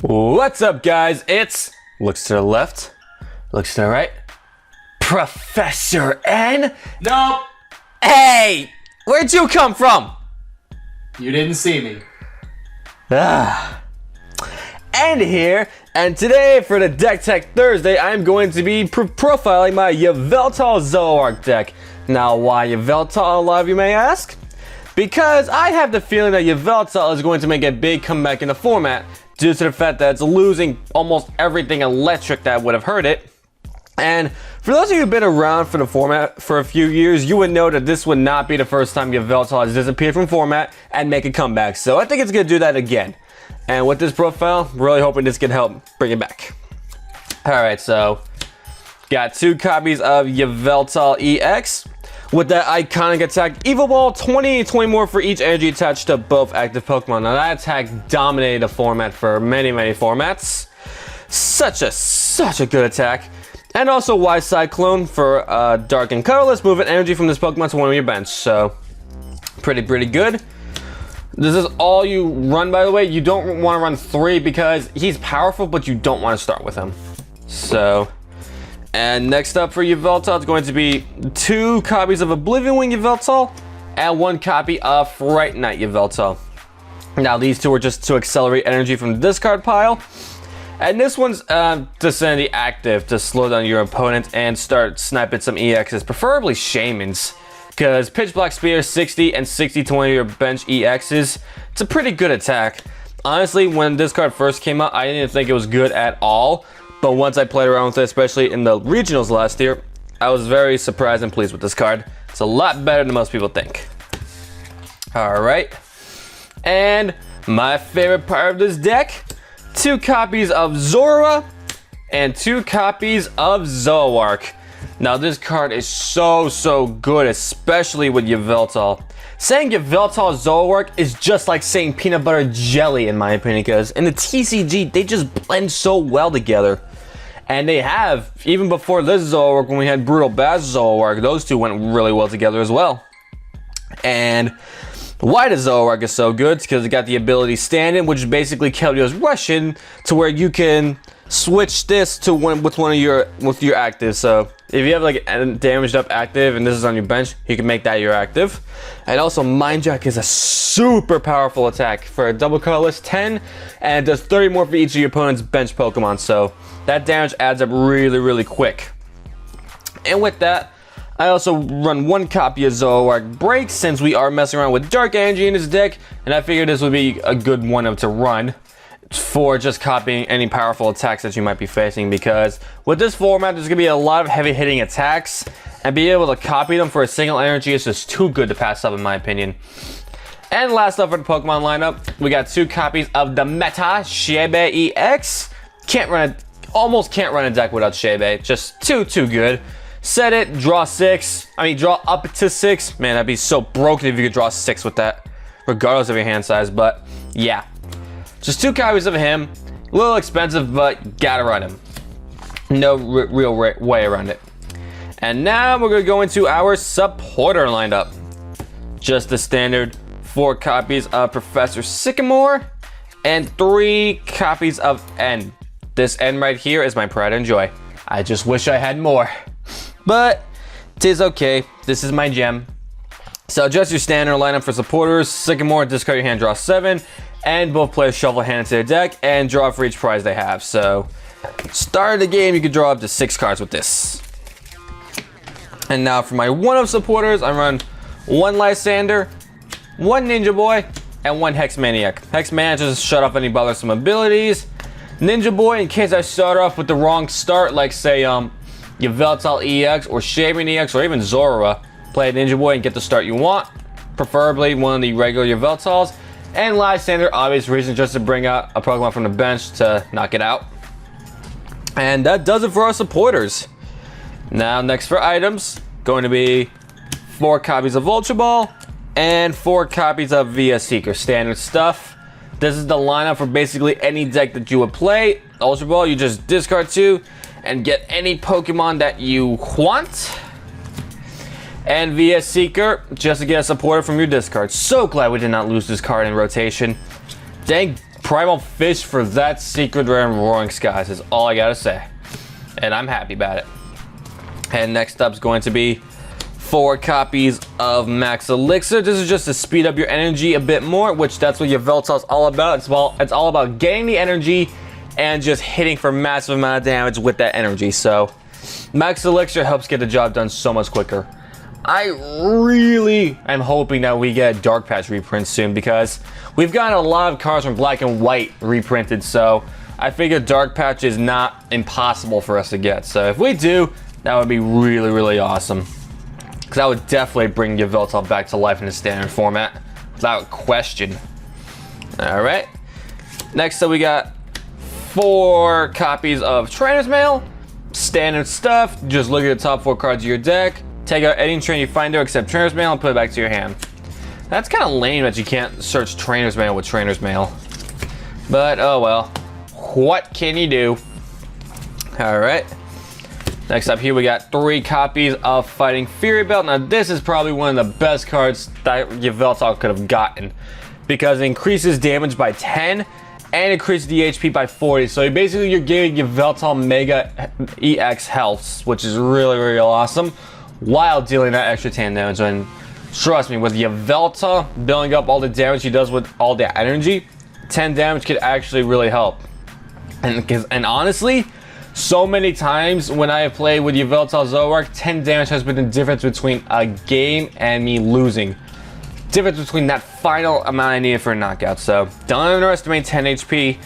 What's up, guys? It's looks to the left, looks to the right. Professor N. Nope. Hey, where'd you come from? You didn't see me. And here, and today for the Deck Tech Thursday, I'm going to be profiling my Yveltal Zoroark deck. Now, why Yveltal, a lot of you may ask? Because I have the feeling that Yveltal is going to make a big comeback in the format due to the fact that it's losing almost everything electric that would have hurt it. And for those of you who've been around for the format for a few years, you would know that this would not be the first time Yveltal has disappeared from format and make a comeback. So I think it's going to do that again. And with this profile, really hoping this can help bring it back. Alright, so got 2 copies of Yveltal EX with that iconic attack Evo Ball, 20 more for each energy attached to both active Pokemon. Now that attack dominated the format for many formats. Such a good attack. And also Y Cyclone for dark and colorless, moving energy from this Pokemon to one of your bench. So pretty good. This is all you run, by the way. You don't want to run 3 because he's powerful, but you don't want to start with him. So, and next up for Yveltal, it's going to be 2 copies of Oblivion Wing Yveltal and 1 copy of Fright Night Yveltal. Now these 2 are just to accelerate energy from the discard pile. And this one's Descendant active to slow down your opponent and start sniping some EXs, preferably Shamans. Because Pitch Black Spear 60 and 60 to one of your bench EXs, it's a pretty good attack. Honestly, when this card first came out, I didn't think it was good at all. But once I played around with it, especially in the regionals last year, I was very surprised and pleased with this card. It's a lot better than most people think. Alright. And my favorite part of this deck, 2 copies of Zoroark and 2 copies of Zoroark. Now this card is so good, especially with Yveltal. Saying Yveltal Zoroark is just like saying peanut butter jelly in my opinion, because in the TCG they just blend so well together. And they have, even before this Zoroark, when we had Brutal Bass Zoroark, those 2 went really well together as well. And why does Zoroark is so good? It's because it got the ability Stand-In, which is basically Keldio's Russian, to where you can switch this to with your active. So if you have like a damaged up active and this is on your bench, you can make that your active. And also Mind Jack is a super powerful attack for a double colorless 10, and it does 30 more for each of your opponent's bench Pokemon. So that damage adds up really quick. And with that, I also run 1 copy of Zoroark Break since we are messing around with dark energy in this deck, and I figured this would be a good one to run for just copying any powerful attacks that you might be facing, because with this format there's going to be a lot of heavy hitting attacks, and being able to copy them for a single energy is just too good to pass up in my opinion. And last up for the Pokemon lineup, we got 2 copies of the Meta Shebe EX. Almost can't run a deck without Shebe, just too good. Set it, draw up to 6. Man, that'd be so broken if you could draw 6 with that, regardless of your hand size. But yeah, just 2 copies of him. A little expensive, but gotta run him. No real way around it. And now we're gonna go into our supporter lineup. Just the standard 4 copies of Professor Sycamore and 3 copies of N. This N right here is my pride and joy. I just wish I had more. But tis okay, this is my gem. So just your standard lineup for supporters: Sycamore, discard your hand, draw 7, and both players shuffle a hand into their deck and draw for each prize they have. So start of the game, you can draw up to 6 cards with this. And now for my 1-of supporters, I run 1 Lysander, 1 Ninja Boy, and 1 Hex Maniac. Hex Maniac just shut off any bothersome abilities. Ninja Boy, in case I start off with the wrong start, like say Yveltal EX or Shaman EX or even Zoroark, play a Ninja Boy and get the start you want, preferably one of the regular Yveltals. And Lysander, obvious reason, just to bring out a Pokemon from the bench to knock it out. And that does it for our supporters. Now next for items, going to be 4 copies of Ultra Ball and 4 copies of VS Seeker, standard stuff. This is the lineup for basically any deck that you would play. Ultra Ball, you just discard 2 and get any Pokemon that you want. And VS Seeker, just to get a supporter from your discard. So glad we did not lose this card in rotation. Dang Primal Fish for that secret rare Roaring Skies is all I gotta say. And I'm happy about it. And next up is going to be 4 copies of Max Elixir. This is just to speed up your energy a bit more, which that's what Yveltal is all about. It's all about getting the energy and just hitting for massive amount of damage with that energy. So Max Elixir helps get the job done so much quicker. I really am hoping that we get a Dark Patch reprint soon, because we've gotten a lot of cards from Black and White reprinted, so I figure Dark Patch is not impossible for us to get. So if we do, that would be really, really awesome. Because that would definitely bring Yveltal back to life in the standard format, without question. Alright. Next up we got 4 copies of Trainer's Mail. Standard stuff. Just look at the top 4 cards of your deck. Take out any trainer you find there except Trainer's Mail and put it back to your hand. That's kind of lame that you can't search Trainer's Mail with Trainer's Mail. But oh well. What can you do? Alright. Next up here we got 3 copies of Fighting Fury Belt. Now this is probably one of the best cards that Yveltal could have gotten, because it increases damage by 10 and increases the HP by 40. So basically you're giving Yveltal Mega EX health, which is really, really awesome, while dealing that extra 10 damage. And trust me, with Yveltal building up all the damage he does with all the energy, 10 damage could actually really help. And honestly, so many times when I have played with Yveltal Zoroark, 10 damage has been the difference between a game and me losing. Difference between that final amount I needed for a knockout. So don't underestimate 10 HP,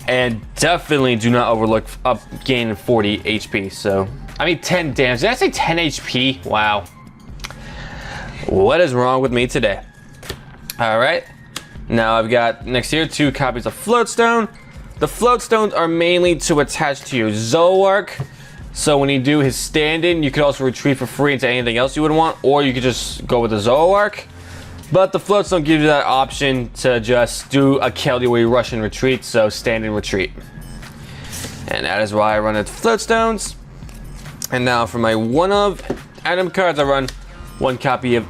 and definitely do not overlook up gaining 40 HP. So I mean 10 damage. Did I say 10 HP? Wow. What is wrong with me today? Alright. Now I've got next here 2 copies of Floatstone. The Floatstones are mainly to attach to your Zoroark. So when you do his stand-in, you could also retreat for free into anything else you would want, or you could just go with the Zoroark. But the Floatstone gives you that option to just do a Kelly where you rush and retreat, so stand and retreat. And that is why I run it Floatstones. And now for my one-of item cards, I run 1 copy of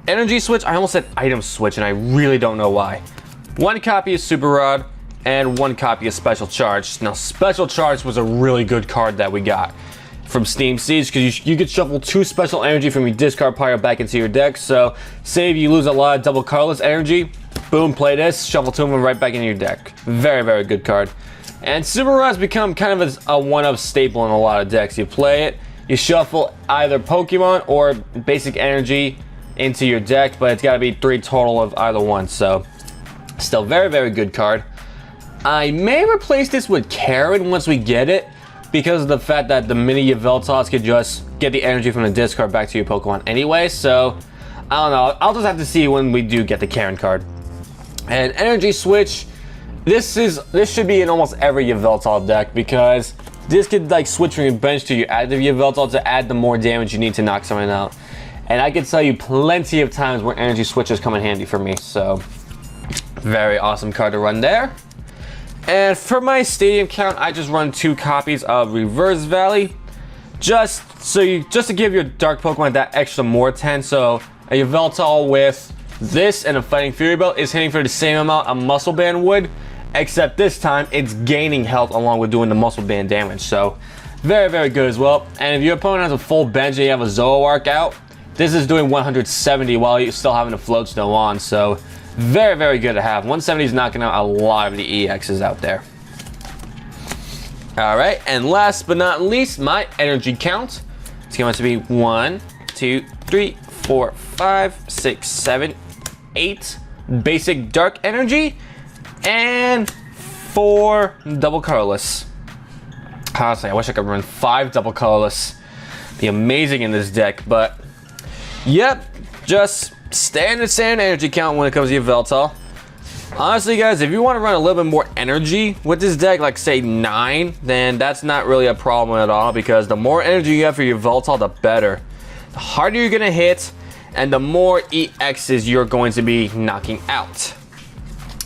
Energy Switch. I almost said Item Switch, and I really don't know why. 1 copy of Super Rod, and 1 copy of Special Charge. Now, Special Charge was a really good card that we got from Steam Siege, because you could shuffle 2 special energy from your discard pile back into your deck. So, say if you lose a lot of double colorless energy, boom, play this, shuffle 2 of them right back into your deck. Very, very good card. And Super Rod's become kind of a one-of staple in a lot of decks. You play it, you shuffle either Pokemon or basic energy into your deck, but it's got to be 3 total of either one. So, still very, very good card. I may replace this with Karen once we get it, because of the fact that the mini Yveltals could just get the energy from the discard back to your Pokemon anyway. So I don't know, I'll just have to see when we do get the Karen card. And Energy Switch, this should be in almost every Yveltal deck, because this could like switch from your bench to your active Yveltal to add the more damage you need to knock someone out. And I can tell you plenty of times where Energy Switches come in handy for me. So very awesome card to run there. And for my stadium count, I just run 2 copies of Reverse Valley, just to give your Dark Pokemon that extra more 10. So a Yveltal with this and a Fighting Fury Belt is hitting for the same amount a Muscle Band would, except this time it's gaining health along with doing the Muscle Band damage. So very, very good as well. And if your opponent has a full bench and you have a Zoroark out, this is doing 170 while you're still having a Floatstone on. So very, very good to have. 170 is knocking out a lot of the EXs out there. Alright, and last but not least, my energy count. It's going to be 1, 2, 3, 4, 5, 6, 7, 8 basic dark energy, and 4 double colorless. Honestly, I wish I could run 5 double colorless. Be amazing in this deck, but yep, just standard energy count when it comes to Yveltal. Honestly, guys, if you want to run a little bit more energy with this deck, like say 9, then that's not really a problem at all, because the more energy you have for Yveltal, the better. The harder you're going to hit, and the more EXs you're going to be knocking out.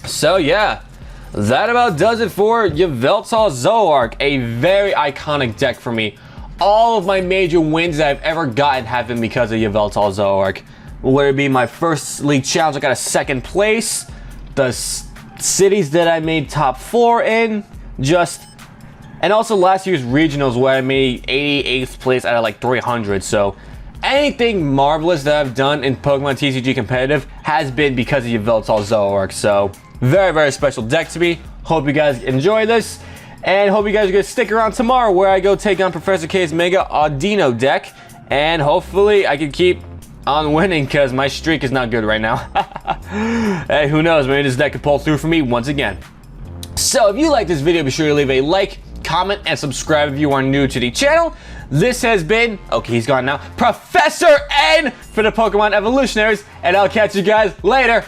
So yeah, that about does it for Yveltal Zoroark, a very iconic deck for me. All of my major wins that I've ever gotten have been because of Yveltal Zoroark. Whether it be my first league challenge, I got a 2nd place. The cities that I made top 4 in, and also last year's regionals where I made 88th place out of like 300. So anything marvelous that I've done in Pokemon TCG competitive has been because of Yveltal Zoroark. So very, very special deck to me. Hope you guys enjoy this, and hope you guys are gonna stick around tomorrow where I go take on ProfessorK's Mega Audino deck, and hopefully I can keep on winning because my streak is not good right now. Hey, who knows, maybe this deck could pull through for me once again. So if you like this video, be sure to leave a like, comment, and subscribe if you are new to the channel. This has been, okay, he's gone now, Professor N for the Pokemon Evolutionaries, and I'll catch you guys later.